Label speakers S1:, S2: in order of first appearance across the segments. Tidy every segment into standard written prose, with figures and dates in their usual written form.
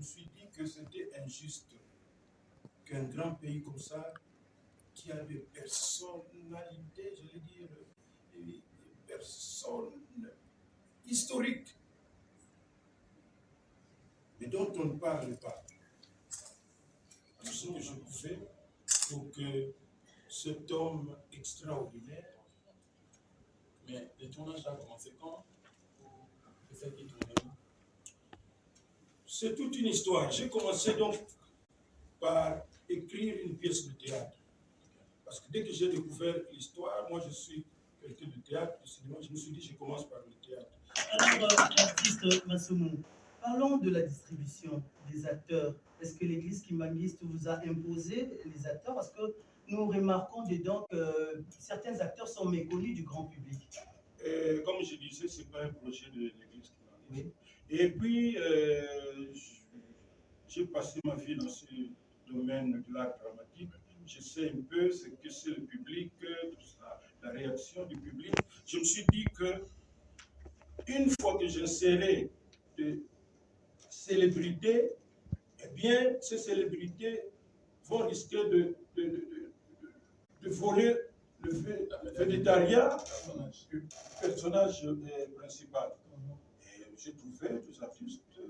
S1: me suis dit que c'était injuste qu'un grand pays comme ça, qui a des personnalités, je vais dire, des personnes historiques, mais dont on ne parle pas. Tout ce que je pouvais pour que cet homme extraordinaire.
S2: Mais le tournage a commencé quand? C'est ça qui est tourné où?
S1: C'est toute une histoire. J'ai commencé donc par écrire une pièce de théâtre. Parce que dès que j'ai découvert l'histoire, moi je suis quelqu'un de théâtre, de cinéma, je me suis dit je commence par le théâtre.
S3: Alors, l'artiste Massoumou, parlons de la distribution des acteurs. Est-ce que l'église kimbangiste vous a imposé les acteurs? Parce que nous remarquons dedans que certains acteurs sont méconnus du grand public.
S1: Comme je disais, ce n'est pas un projet de l'église kimbangiste.
S3: Oui.
S1: Et puis, j'ai passé ma vie dans ce domaine de l'art dramatique. Je sais un peu ce que c'est le public, tout ça, la réaction du public. Je me suis dit que une fois que j'insérais des célébrités, eh bien, ces célébrités vont risquer de voler le végétariat du personnage principal. Et j'ai trouvé des artistes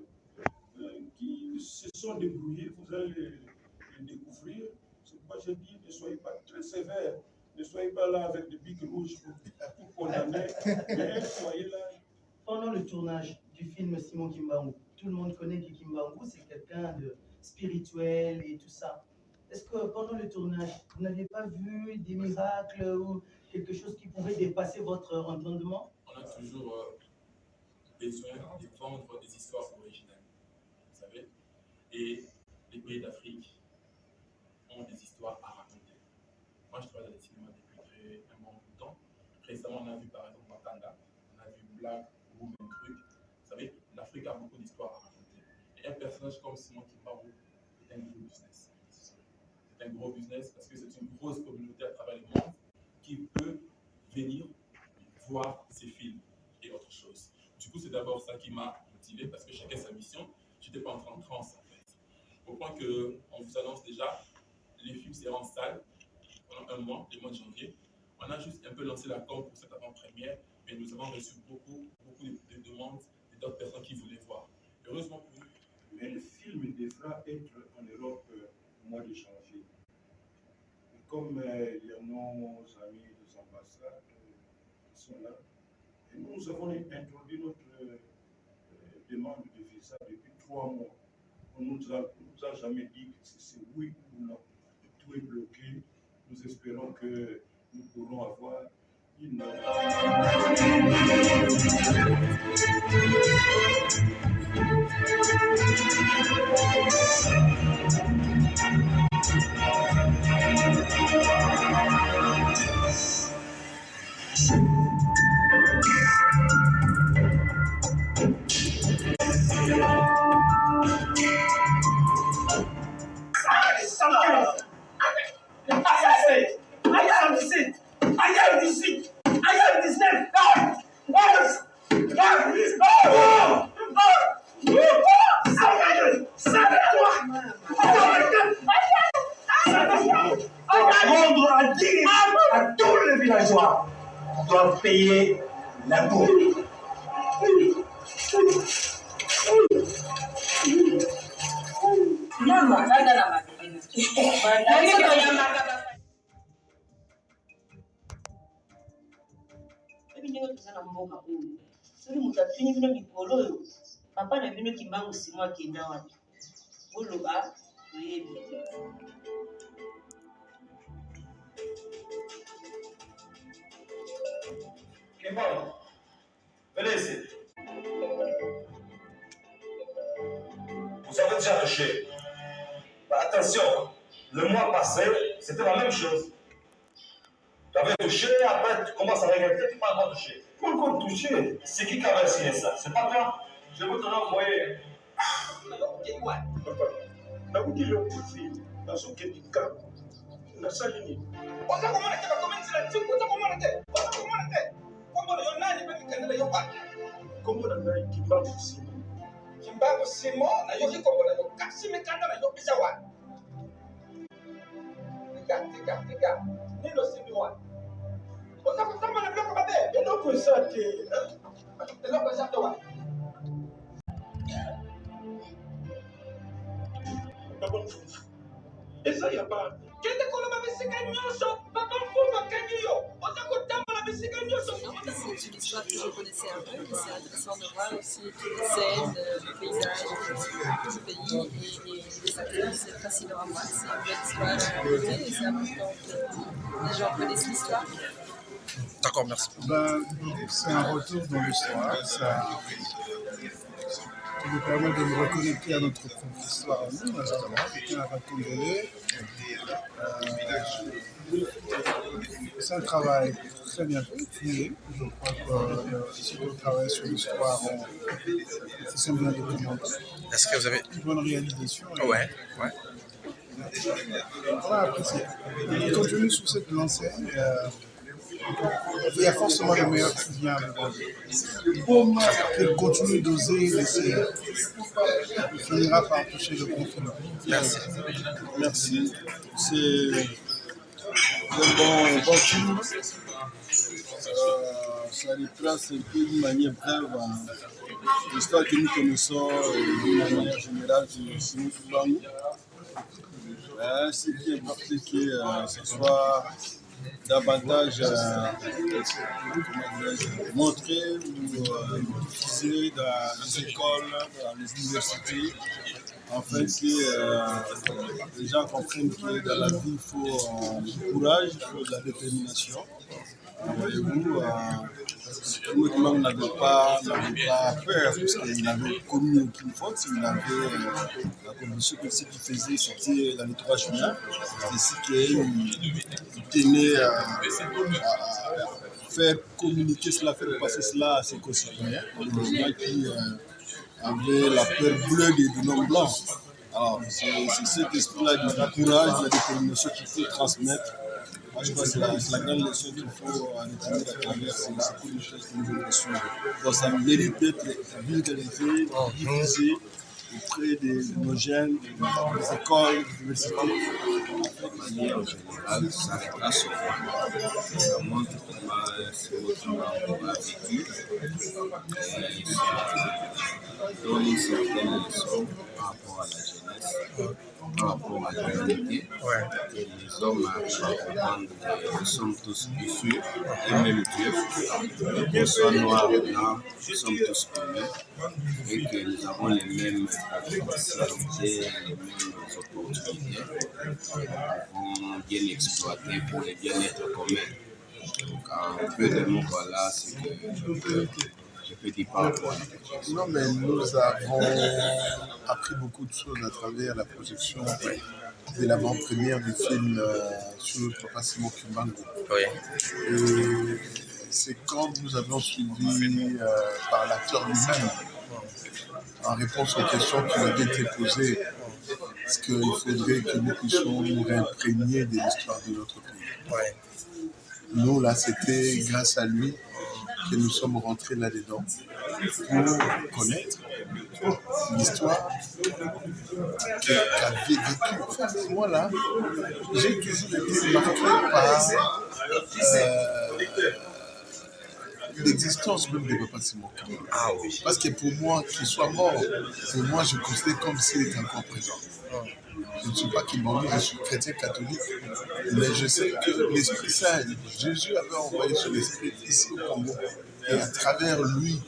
S1: qui se sont débrouillés, vous allez les découvrir. C'est pourquoi j'ai dit, ne soyez pas très sévères, ne soyez pas là avec des bics rouges pour condamner, mais soyez là.
S3: Pendant le tournage du film Simon Kimbangu, tout le monde connaît que Kimbangu, c'est quelqu'un de spirituel et tout ça. Est-ce que pendant le tournage, vous n'avez pas vu des miracles ou quelque chose qui pouvait dépasser votre entendement?
S2: On a toujours besoin de vendre des histoires originales, vous savez. Et les pays d'Afrique ont des histoires à raconter. Moi, je travaille dans le cinéma depuis un bon bout de temps. Récemment, on a vu par exemple Wakanda, on a vu Black Woman Truc. Vous savez, l'Afrique a beaucoup d'histoires à raconter. Et un personnage comme Simon Kimbangu est un gros business. C'est un gros business parce que c'est une grosse communauté à travers le monde qui peut venir voir ces films et autre chose. Du coup, c'est d'abord ça qui m'a motivé parce que chacun sa mission. Je n'étais pas en transe en fait. Au point qu'on vous annonce déjà, les films seront en salle pendant un mois, le mois de janvier. On a juste un peu lancé la com pour cette avant-première, mais nous avons reçu beaucoup de demandes d'autres personnes qui voulaient voir. Heureusement pour nous.
S1: Mais le film devra être en Europe au mois de janvier. Et comme il y a nos amis des ambassades qui sont là, et nous avons introduit notre demande de visa depuis 3 mois. On ne nous a jamais dit que c'est oui ou non. Tout est bloqué. Nous espérons que nous pourrons avoir une...
S4: À tous les villageois doivent payer l'impôt.
S5: Papa na bino Kimbangu Simon akenda wapi? Boloba toyebi.
S4: Kimbangu, venez ici. Vous avez déjà touché. Attention, le mois passé, c'était la même chose. Tu avais touché, après tu commences à regretter, tu n'as pas encore touché. Pourquoi toucher? C'est qui avait signé ça? C'est pas toi? Je vais te l'envoyer.
S1: Papa, na vous dire aussi, dans son cas, na salini. Comment on a Kimbangu Simon?
S6: Kimbangu
S4: simo na yo kikombo na yo kasi mikanda na yo bisa wa. Tika. Nilo simi wa. Oza kusamba na bloko babe. Eno kusate. Eno kusate wa. Eza ya ba. Kende koloba bisika nyonso. Papa mfuva kanyo. Oza kutamba na bisika nyonso.
S6: C'est une histoire que je connaissais un peu, mais c'est intéressant de voir aussi toutes les scènes, les paysages du pays et les acteurs. C'est fascinant à voir. C'est une belle histoire à raconter et c'est important que les gens connaissent l'histoire.
S7: D'accord, merci.
S8: C'est un retour dans l'histoire. Ça nous permet de nous reconnecter à notre propre histoire. C'était un congolais. C'est un travail très bien fait. Je crois que si on travaille sur l'histoire, c'est ça bien documenté.
S7: Est-ce que vous avez...
S8: Une bonne réalisation.
S7: Ouais.
S8: On va apprécier. On continue sur cette lancée. Il y a forcément le meilleur qui vient avec nous. Il continue d'oser laisser. Il finira par toucher le conflit.
S7: Merci.
S8: C'est un bon film. Ça retrace un peu d'une manière brève l'histoire que nous connaissons d'une manière générale de Simon Kimbangu. Ce qui importe, c'est que ce soit davantage montré ou diffusé dans les écoles, dans les universités, afin que les gens comprennent que dans la vie, il faut du courage, il faut de la détermination. Voyez-vous, Kimbangu n'avait pas peur parce qu'il n'avait commis aucune faute. Il avait la condition que ce qu'il faisait, c'était dans les 3 chemins. C'est ce qu'il tenait à faire communiquer cela, faire passer cela à ses concitoyens, les gens qui avaient la peur bleue des noms blancs. Alors, c'est cet esprit-là du courage, de la détermination qu'il faut transmettre. Moi, je crois que c'est la grande leçon qu'il faut retenir à travers ces choses que nous avons reçues. Donc, ça mérite d'être vulgarisé, diffusé auprès de nos jeunes, des écoles, des universités.
S9: De manière générale, ça retrace ça montre comment Simon a vécu et ça donne une certaine leçon par rapport à la jeunesse, par rapport à l'humanité. Et les hommes arrivent à comprendre que nous sommes tous issus et même Dieu, qu'on soit noir ou blanc, nous sommes tous humains et que nous avons les mêmes capacités, les mêmes opportunités pour bien exploiter pour le bien-être commun. Donc, un peu de mots, voilà, c'est que je peux dire par rapport à la projection.
S8: Non, mais nous avons appris beaucoup de choses à travers la projection de l'avant-première du film sur Papa Simon Kimbangu. Et c'est quand nous avons suivi par l'acteur lui-même, en réponse aux questions qui avaient été posées, est-ce qu'il faudrait que nous puissions nous réimprégner de l'histoire de notre pays. Nous, là, c'était grâce à lui que nous sommes rentrés là-dedans pour connaître l'histoire qu'avait vécue. Moi, là, j'ai toujours été marqué par l'existence même de Papa Simon Kimbangu. Parce que pour moi, qu'il soit mort, pour moi, je considère comme s'il était encore présent. Je ne suis pas Kimbangu, je suis chrétien catholique, mais je sais que l'Esprit Saint, Jésus avait envoyé son Esprit ici au Congo. Et à travers lui,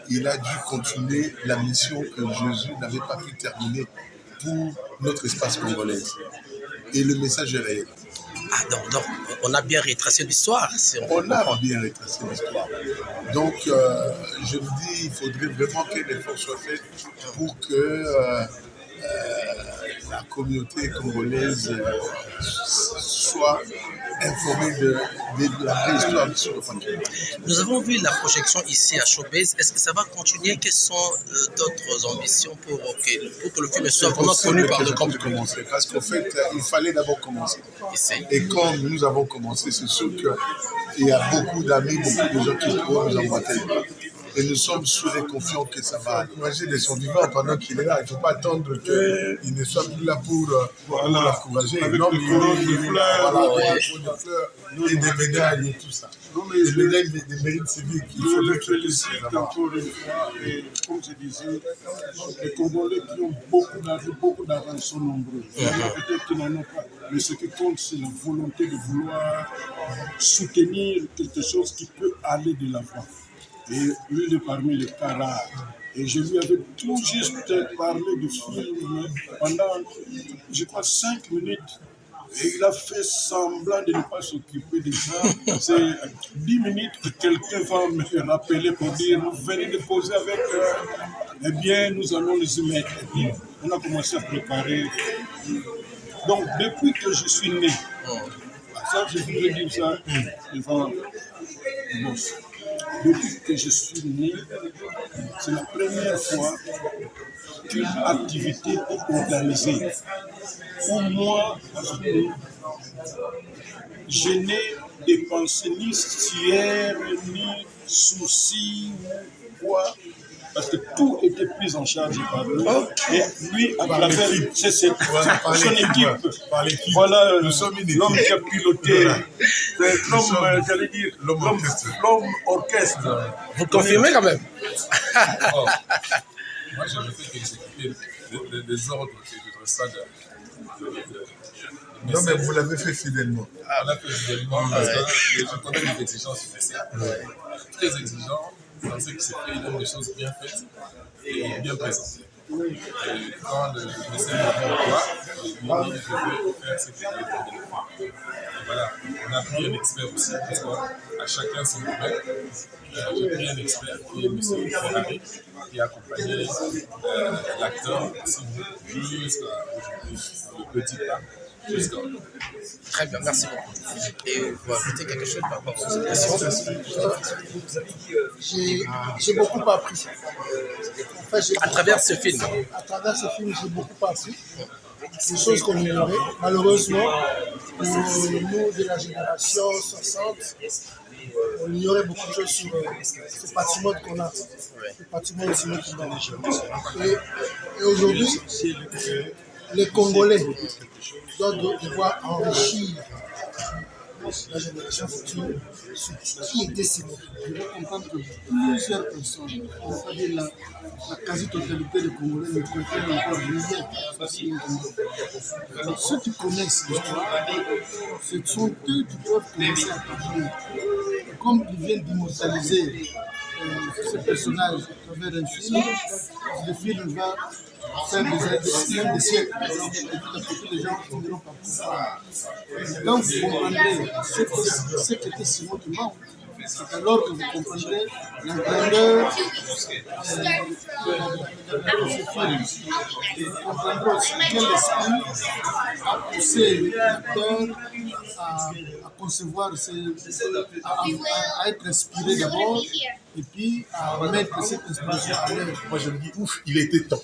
S8: il a dû continuer la mission que Jésus n'avait pas pu terminer pour notre espace congolais. Et le message est réel.
S7: Donc on a bien retracé l'histoire.
S8: On a bien retracé l'histoire. Donc, je me dis, il faudrait vraiment que l'effort soit fait pour que la communauté congolaise soit informée de la vraie histoire sur le Congo.
S7: Nous avons vu la projection ici à Showbiz. Est-ce que ça va continuer? Quelles sont d'autres ambitions pour que le film soit vraiment connu par le grand public?
S8: Parce qu'en fait, il fallait d'abord commencer.
S7: Ici.
S8: Et quand nous avons commencé, c'est sûr qu'il y a beaucoup d'amis, beaucoup de gens qui pourront nous emboîter. Et nous sommes sûrs et confiants que ça va encourager les survivants pendant qu'il est là. Il ne faut pas attendre qu'il ne soit plus là pour l'encourager.
S1: Avec les couronnes de fleurs,
S8: et des médailles et tout ça. Des médailles des mérites civiques.
S1: Il faut le féliciter encore une fois. Et comme je disais, les Congolais qui ont beaucoup d'argent sont nombreux. Peut-être qu'ils n'en ont pas. Mais ce qui compte, c'est la volonté de vouloir soutenir quelque chose qui peut aller de l'avant. Et lui, il est parmi les cas rares. Et je lui avais tout juste parlé du film pendant, je crois, 5 minutes. Et il a fait semblant de ne pas s'occuper de ça. C'est 10 minutes que quelqu'un va me rappeler pour dire, vous venez de poser avec eh bien, nous allons les y mettre. Et puis, on a commencé à préparer. Donc, depuis que je suis né, ça, je voudrais dire ça devant le boss. Depuis que je suis né, c'est la première fois qu'une activité est organisée. Pour moi, je n'ai dépensé ni tiers, ni soucis, ou quoi, parce que tout était pris en charge par lui. Et lui, à travers son équipe, voilà l'homme qui a piloté, l'homme orchestre.
S7: Vous confirmez quand même?
S10: Moi, je ne fais qu'exécuter les ordres que je reçois
S8: non, mais vous l'avez fait fidèlement.
S10: On l'a fait fidèlement parce que je connais les exigences du médecin. Très exigeant, on sait que c'est fait, il donne des choses bien faites et bien présentées. Et quand le médecin me voit, il me dit je veux faire ce que je veux faire. Et voilà, on a pris un expert aussi, parce qu'à chacun son domaine. J'ai pris un expert qui est M. Ferrari, qui a accompagné l'acteur jusqu'à aujourd'hui, le petit pas.
S7: Très bien, merci beaucoup. Et vous ajoutez quelque chose par rapport à cette question?
S11: J'ai beaucoup appris. En fait,
S7: à travers ce film?
S11: À travers ce film, j'ai beaucoup appris. Des choses qu'on ignorait. Malheureusement, pour nous de la génération 60, on ignorait beaucoup de choses sur ce patrimoine qu'on a. Le patrimoine Simon Kimbangu. Et aujourd'hui, les Congolais doivent devoir enrichir la génération future sur qui était Simon. Je veux comprendre que plusieurs personnes, on va dire la quasi-totalité des Congolais ne comprennent encore rien sur Simon Kimbangu. Alors ceux qui connaissent l'histoire, ce sont eux qui doivent commencer à parler. Comme ils viennent d'immortaliser ce personnage à travers un film, le film va faire des siècles. Alors, tout à fait, les gens finiront par comprendre. Quand vous comprendrez ce qu'était Simon Kimbangu, c'est alors que vous comprendrez la grandeur de ce film. Et vous comprendrez aussi quel esprit a poussé l'acteur à concevoir, à être inspiré d'abord, et puis à mettre cette inspiration à l'œuvre.
S1: Moi je me dis, ouf, il était temps.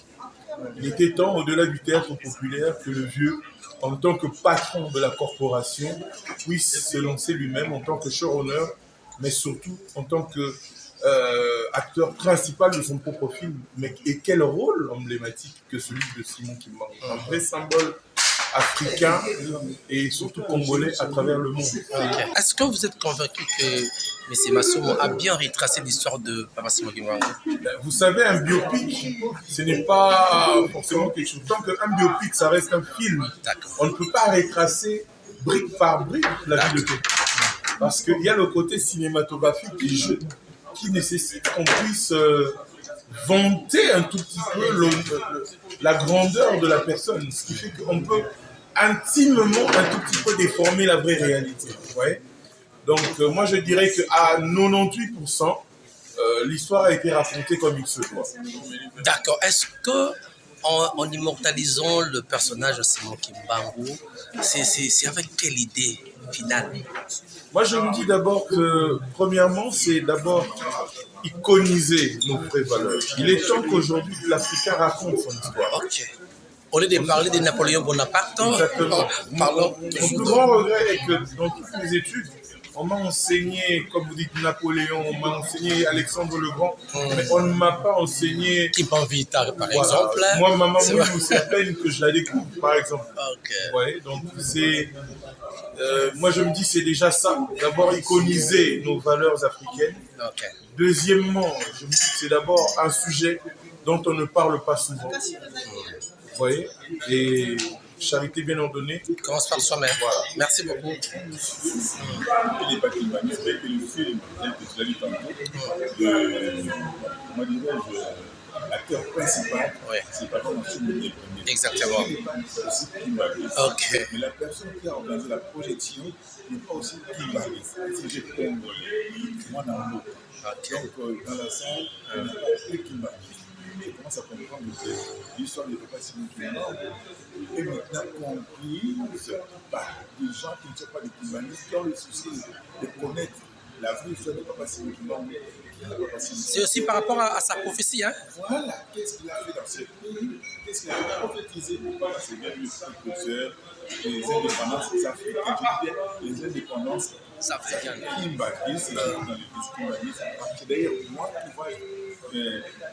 S1: Il était temps, au-delà du théâtre populaire, que le vieux, en tant que patron de la corporation, puisse se lancer lui-même en tant que showrunner, mais surtout en tant que acteur principal de son propre film. Mais, et quel rôle emblématique que celui de Simon Kimbangu, un vrai symbole africain et surtout congolais à travers le monde.
S7: Okay. Est-ce que vous êtes convaincu que M. Massomo a bien retracé l'histoire de Papa Simon Kimbangu?
S1: Vous savez, un biopic, ce n'est pas forcément quelque chose. Tant qu'un biopic, ça reste un film. On ne peut pas retracer brique par brique la vie de quelqu'un. Parce qu'il y a le côté cinématographique qui nécessite qu'on puisse vanter un tout petit peu la grandeur de la personne. Ce qui fait qu'on peut intimement un tout petit peu déformer la vraie réalité. Ouais. Donc moi je dirais qu'à 98%, l'histoire a été racontée comme il se doit.
S7: D'accord. Est-ce que en immortalisant le personnage de Simon Kimbangu, c'est avec quelle idée finale?
S1: Moi je me dis d'abord que premièrement c'est d'abord iconiser nos vraies valeurs. Il est temps qu'aujourd'hui l'Africain raconte son histoire.
S7: Ok. Au lieu de parler de Napoléon Bonaparte,
S1: exactement.
S7: Parlons
S1: Mon plus grand regret est que dans toutes les études, On m'a enseigné, comme vous dites, Napoléon, on m'a enseigné Alexandre le Grand, mais on ne m'a pas enseigné...
S7: Kimban Vita, par exemple.
S1: Moi, Maman Moulou, c'est à peine que je la découvre, par exemple.
S7: Okay.
S1: Ouais, donc c'est... moi, je me dis, c'est déjà ça. D'abord, iconiser nos valeurs africaines.
S7: Okay.
S1: Deuxièmement, je me dis que c'est d'abord un sujet dont on ne parle pas souvent. Vous voyez? Et charité bien ordonnée.
S7: Commence par soi-même. Voilà. Merci beaucoup.
S12: Il n'est pas climatique, c'est que le film, tel que tu l'as dit tantôt, comment dirais-je, l'acteur principal, c'est pas comme un film.
S7: Exactement. Ok.
S12: Mais la personne qui a organisé la projection n'est pas aussi climatiste. Si j'ai compris, moi dans l'eau. Donc dans la salle, il n'y a pas que climatiste. Je commence à comprendre que l'histoire de Papa Simon Kimbangu est maintenant comprise par des gens qui ne sont pas des Kimbanguistes, qui ont le souci de connaître la vraie histoire de Papa Simon Kimbangu.
S7: C'est aussi par rapport à sa prophétie, hein?
S12: Voilà, qu'est-ce qu'il a fait dans ce pays, qu'est-ce qu'il a prophétisé pour c'est bien le précurseur des indépendances africaines, les indépendances
S7: africaines.
S12: Kimbanguistes, dans les Kimbanguistes. C'est d'ailleurs moi qui vois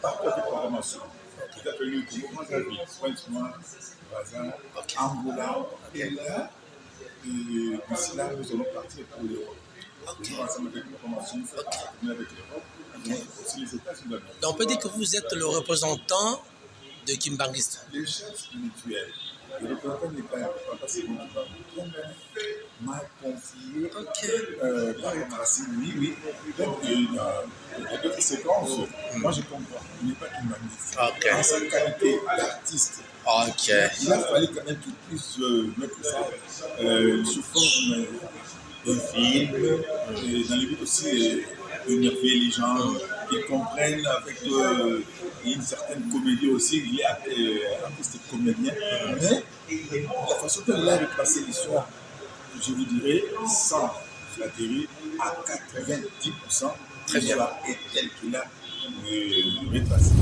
S12: partout avec la formation. Tout à fait le Congo, Pointe-Noire, Bazin, Angola, et là, d'ici là, nous allons partir pour l'Europe. Nous allons ensemble avec la formation, avec l'Europe.
S7: Donc on peut dire que vous êtes le représentant de Kimbanguiste.
S12: Les chefs spirituels, le représentant n'est pas c'est bon qui m'a confié par Racine, oui. Donc il y a d'autres séquences. Moi je comprends, il n'est pas Kimbanguiste. Dans sa qualité d'artiste. Il a fallu quand même qu'il puisse mettre ça sous forme de film, dans le but aussi d'énerver les gens, qu'ils comprennent avec une certaine comédie aussi. Il est artiste comédien, mais la façon dont il a replacé l'histoire, je vous dirais, sans flatterie, à 90%, l'histoire est telle qu'il a replacé.